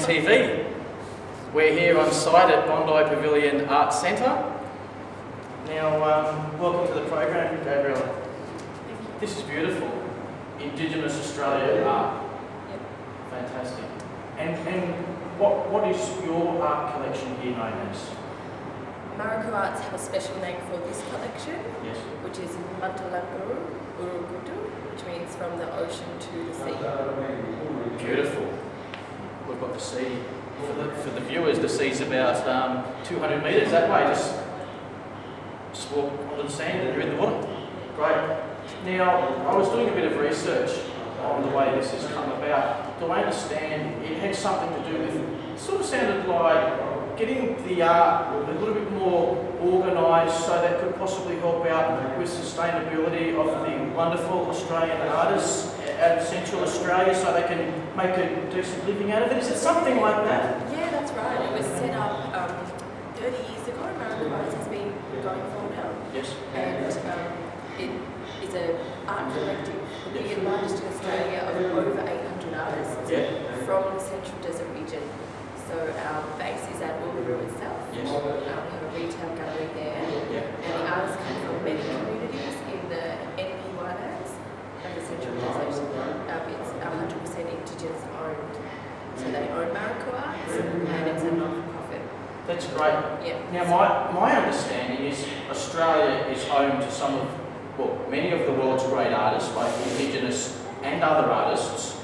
TV. We're here on site at Bondi Pavilion Arts Centre. Now, welcome to the program, Gabriella. This is beautiful. Indigenous Australia art. Yep. Fantastic. And what is your art collection here known as? Mariko Arts have a special name for this collection, Yes. which is Matalanguru Urugutu, which means from the ocean to the sea. Beautiful. We've got the sea. For the viewers, the sea's about 200 metres that way. Just walk onto the sand and you're in the water. Great. Now, I was doing a bit of research on the way this has come about. Do I understand it had something to do with, it sort of sounded like getting the art a little bit more organised so that could possibly help out with sustainability of the wonderful Australian artists out of Central Australia so they can make a decent living out of it? Is it something like that? Yeah, that's right. It was set up 30 years ago. Mariko Arts has been going for now. Yes. And it is an art collective, the biggest largest in Australia, of over 800 artists from the Central Desert region. So our base is at Uluru itself. Yes. We have a retail gallery there. Yeah. And the artists come from many communities in the NP Winelands and the Central Desert. It's 100% Indigenous owned. So they own Mariko Arts and it's a non-for-profit. That's great. Yeah. Now, my understanding is Australia is home to some of, well, many of the world's great artists, both Indigenous and other artists.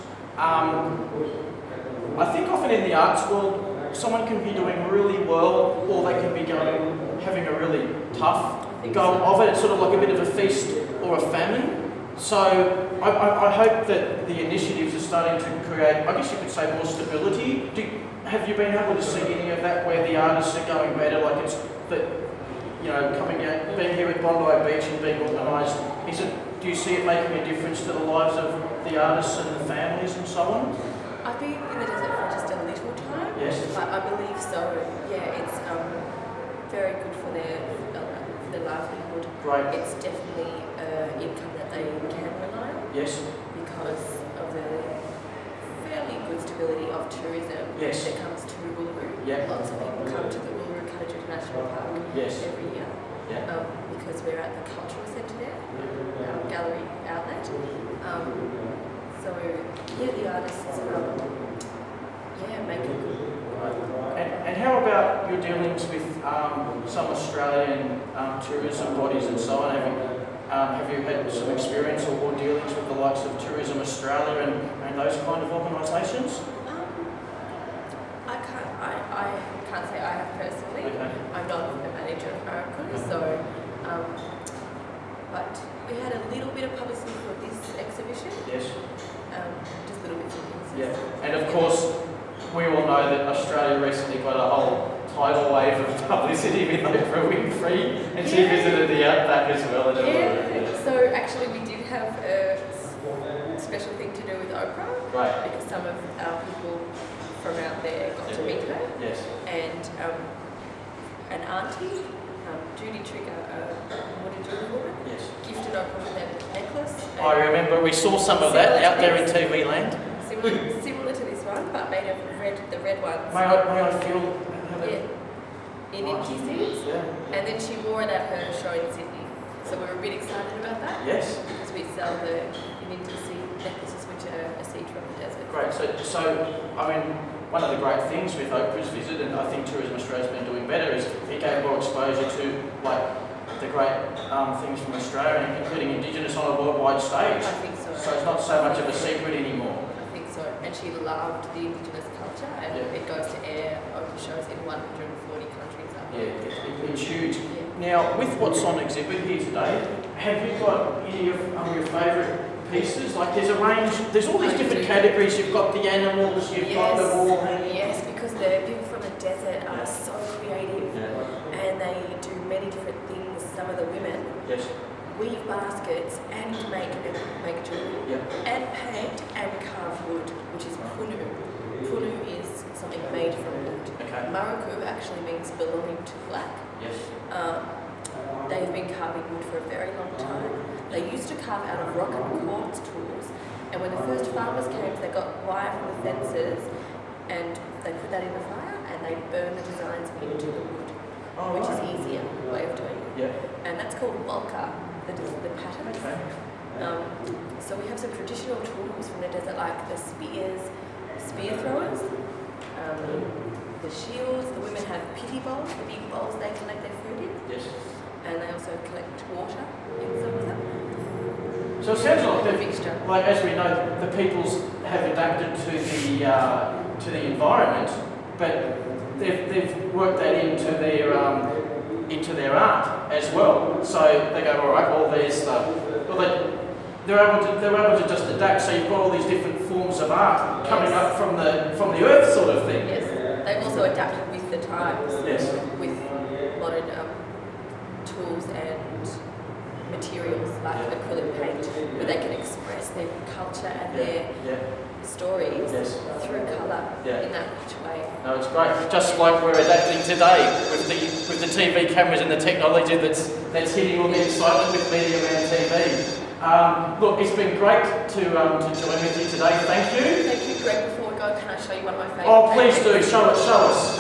I think often in the arts world, someone can be doing really well, or they can be having a really tough go of it. It's sort of like a bit of a feast or a famine. So I hope that the initiatives are starting to create, I guess you could say, more stability. Have you been able to see any of that where the artists are going better? Like it's that, you know, coming out, being here at Bondi Beach and being organised. Do you see it making a difference to the lives of the artists and the families and so on? I've been in the desert for just a little time, Yes. but I believe so. Yeah, it's very good for their livelihood. Great. It's definitely income that they can rely on. Yes. Because of the fairly good stability of tourism Yes. that comes to Uluru. Yeah. Lots of people come to the Uluru Kundra National Park Yes. every year Yeah. because we're at the cultural centre there, gallery outlet. So yeah, the artists make a good. And how about your dealings with some Australian tourism bodies and so on? Have you had some experience or dealings with the likes of Tourism Australia and those kind of organisations? I can't say I have personally. Okay. I'm not a manager of Mariko, so but we had a little bit of publicity for this exhibition. Yes. Just little bits and pieces. Yeah. And of course, we all know that Australia recently got a whole tidal wave of publicity with Oprah Winfrey, and she visited the Outback as well. So actually, we did have a special thing to do with Oprah. Right. Because some of our people from out there got to meet her. Yes. And an auntie, Judy Trigger, Wooden woman, Yes. gifted Oprah with a necklace. I remember we saw some of that out there in TV land. Similar to this one, but made of the red ones. May I feel? Yeah. In Inti seeds. Yeah. And then she wore it at her show in Sydney. So we were a bit excited about that. Yes. Because we sell the Inti seed necklaces, which are a seed from the desert. Great. So I mean, one of the great things with Oprah's visit, and I think Tourism Australia's been doing better, is it gave more exposure to like the great things from Australia, including Indigenous on a worldwide stage. I think so. So it's not so much of a secret anymore. I think so. And she loved the Indigenous culture, and it goes to air Oprah shows in 140 countries. Yeah, it's huge. Yeah. Now, with what's on exhibit here today, have you got any of your favourite pieces? Like there's a range, there's all these different categories. You've got the animals, you've got the wall hanging. Yes, because the people from the desert are so creative and they do many different things. Some of the women weave baskets and make jewelry and paint and carve wood, which is punu. Punu is something made from wood. Okay. Mariko actually means belonging to black. Yes. They've been carving wood for a very long time. They used to carve out of rock and quartz tools, and when the first farmers came, they got wire from the fences, and they put that in the fire and they burn the designs into the wood, Oh, which right. is easier way of doing it. Yeah. And that's called volca, the pattern. Okay. So we have some traditional tools from the desert, like the spear throwers, the shields. The women have pity bowls, the big bowls they collect their food in, Yes. and they also collect water in some of them. So it sounds like A mixture. like as we know, the peoples have adapted to the environment, but they've worked that into their art as well. So they go, all right, well there's they're able to just adapt. So you've got all these different forms of art coming up from the earth, sort of thing. Yes, they've also adapted with the times, Yes. with modern tools and materials like acrylic paint, where they can express their culture and their Yeah. stories Yes. through colour Yeah. in that rich way. No, it's great. Just like we're adapting today with the TV cameras and the technology that's hitting all the excitement with media around TV. Look, it's been great to join with you today. Thank you. Thank you, Greg. Before we go, can I show you one of my favourite Oh, please paintings? do. Show us.